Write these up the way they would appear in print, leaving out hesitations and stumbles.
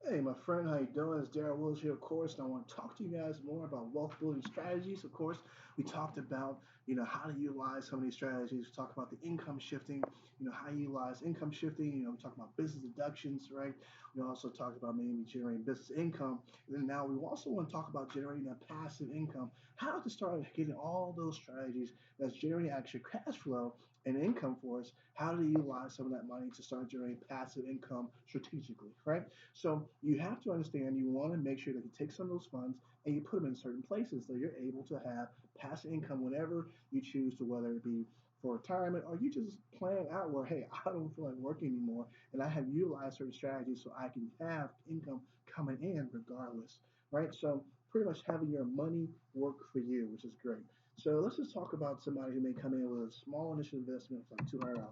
Hey, my friend, how you doing? It's Darrell Willis here, of course, and I want to talk to you guys more about wealth building strategies. Of course, we talked about how to utilize some of these strategies. We talked about the income shifting, how you utilize income shifting. We talked about business deductions, right? We also talked about maybe generating business income, and then now we also want to talk about generating that passive income. How to start getting all those strategies that's generating actual cash flow and income for us. How to utilize some of that money to start generating passive income strategically, right? So you have to understand you want to make sure that you take some of those funds and you put them in certain places so you're able to have passive income whenever you choose to, whether it be for retirement or you just plan out where, hey, I don't feel like working anymore and I have utilized certain strategies so I can have income coming in regardless, right? So pretty much having your money work for you, which is great. So let's just talk about somebody who may come in with a small initial investment of like $200.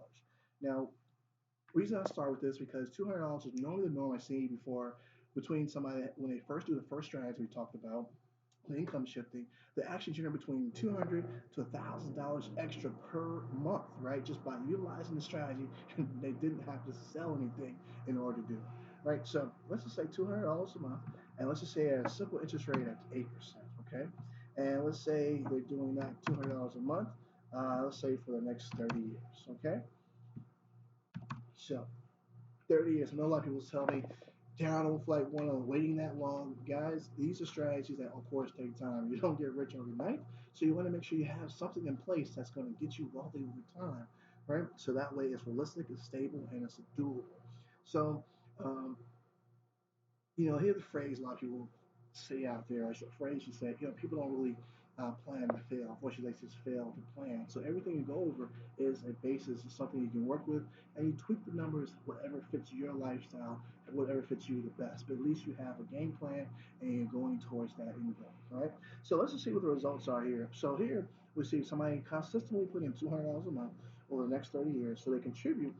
Now, reason I start with this because $200 is normally the norm I see before between somebody when they first do the first strategy we talked about, the income shifting, they actually generate between $200 to $1,000 extra per month, right? Just by utilizing the strategy, and they didn't have to sell anything in order to do it, right? So let's just say $200 a month, and let's just say at a simple interest rate at 8%, okay? And let's say they're doing that $200 a month, let's say for the next 30 years, okay? So 30 years. I know a lot of people tell me, Darren, I don't feel like one of waiting that long. Guys, these are strategies that, of course, take time. You don't get rich overnight. So you want to make sure you have something in place that's going to get you wealthy over time, right? So that way it's realistic, it's stable, and it's doable. So, um, here's the phrase a lot of people say out there. It's a phrase you say, people don't really plan to fail. Unfortunately, they just fail to plan. So everything you go over is a basis of something you can work with, and you tweak the numbers whatever fits your lifestyle and whatever fits you the best. But at least you have a game plan and you're going towards that end goal. All right. So let's just see what the results are here. So here we see somebody consistently putting in $200 a month over the next 30 years, so they contribute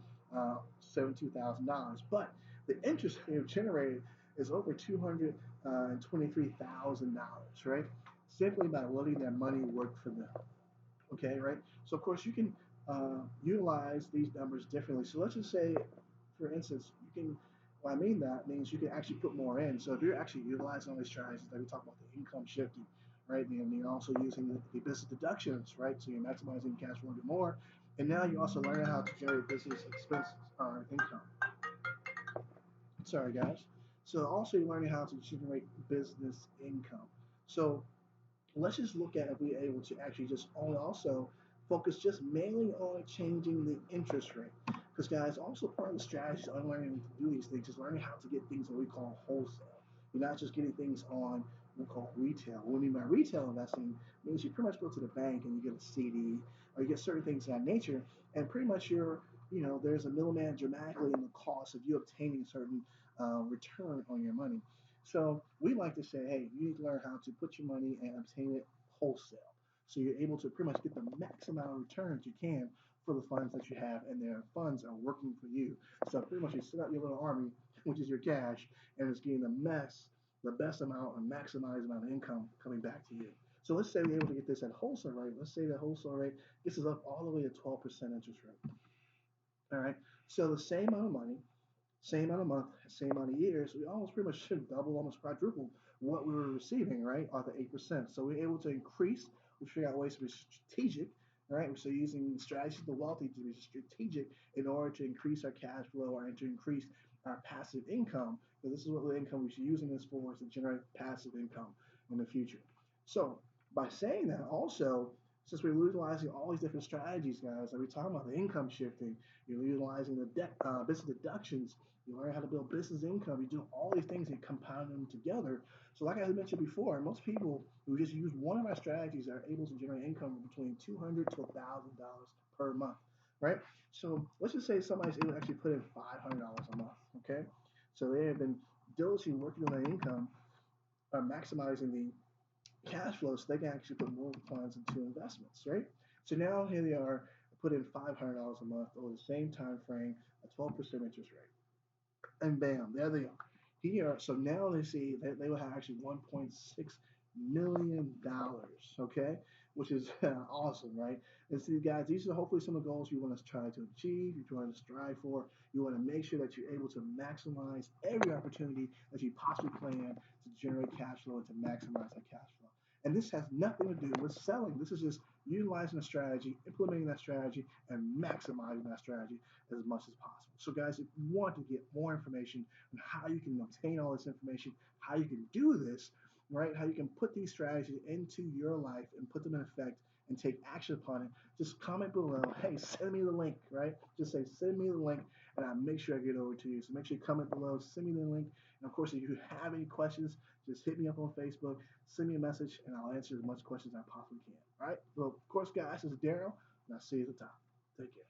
$72,000. But the interest they've generated is over $223,000, right? Simply by letting their money work for them. Okay, right? So of course you can utilize these numbers differently. So let's just say, for instance, you can. What I mean that means you can actually put more in. So if you're actually utilizing all these strategies that we talk about, the income shifting, right? And you're also using the business deductions, right? So you're maximizing cash flow a bit more, and now you also learn how to generate business expenses or income. Sorry, guys. So also you're learning how to generate business income. So let's just look at if we're able to actually just only also focus just mainly on changing the interest rate. Because guys, also part of the strategy on learning to do these things is learning how to get things that we call wholesale. You're not just getting things on what we call retail. What we mean by retail investing means you pretty much go to the bank and you get a CD or you get certain things of that nature, and pretty much there's a middleman dramatically in the cost of you obtaining a certain return on your money. So we like to say, hey, you need to learn how to put your money and obtain it wholesale. So you're able to pretty much get the max amount of returns you can for the funds that you have, and their funds are working for you. So pretty much you set up your little army, which is your cash, and it's getting the best amount and maximized amount of income coming back to you. So let's say we're able to get this at wholesale rate. Let's say the wholesale rate gets us up all the way to 12% interest rate. All right. So the same amount of money, same amount of month, same amount of years, we almost pretty much should double, almost quadruple what we were receiving, right? Or the 8%. So we're able to increase, we figure out ways to be strategic, right? So using strategies of the wealthy to be strategic in order to increase our cash flow and to increase our passive income. Because this is what the income we should be using this for is to generate passive income in the future. So by saying that also, since we're utilizing all these different strategies, guys, that we're talking about the income shifting, you're utilizing the business deductions, you learn how to build business income. You do all these things and compound them together. So, like I mentioned before, most people who just use one of our strategies are able to generate income between $200 to $1,000 per month, right? So, let's just say somebody's able to actually put in $500 a month, okay? So they have been diligently working on their income, maximizing the cash flow so they can actually put more funds into investments, right? So now here they are, put in $500 a month over the same time frame, a 12% interest rate, and bam, there they are. Here, so now they see that they will have actually $1.6 million, okay? Which is awesome, right? And see, guys, these are hopefully some of the goals you want to try to achieve, you want to strive for. You want to make sure that you're able to maximize every opportunity that you possibly can to generate cash flow and to maximize that cash flow. And this has nothing to do with selling. This is just utilizing a strategy, implementing that strategy, and maximizing that strategy as much as possible. So, guys, if you want to get more information on how you can obtain all this information, how you can do this, right? How you can put these strategies into your life and put them in effect and take action upon it, just comment below. Hey, send me the link, right? Just say, send me the link, and I'll make sure I get it over to you. So make sure you comment below, send me the link. And of course, if you have any questions, just hit me up on Facebook, send me a message, and I'll answer as much questions as I possibly can. All right? So, of course, guys, this is Darrell, and I'll see you at the top. Take care.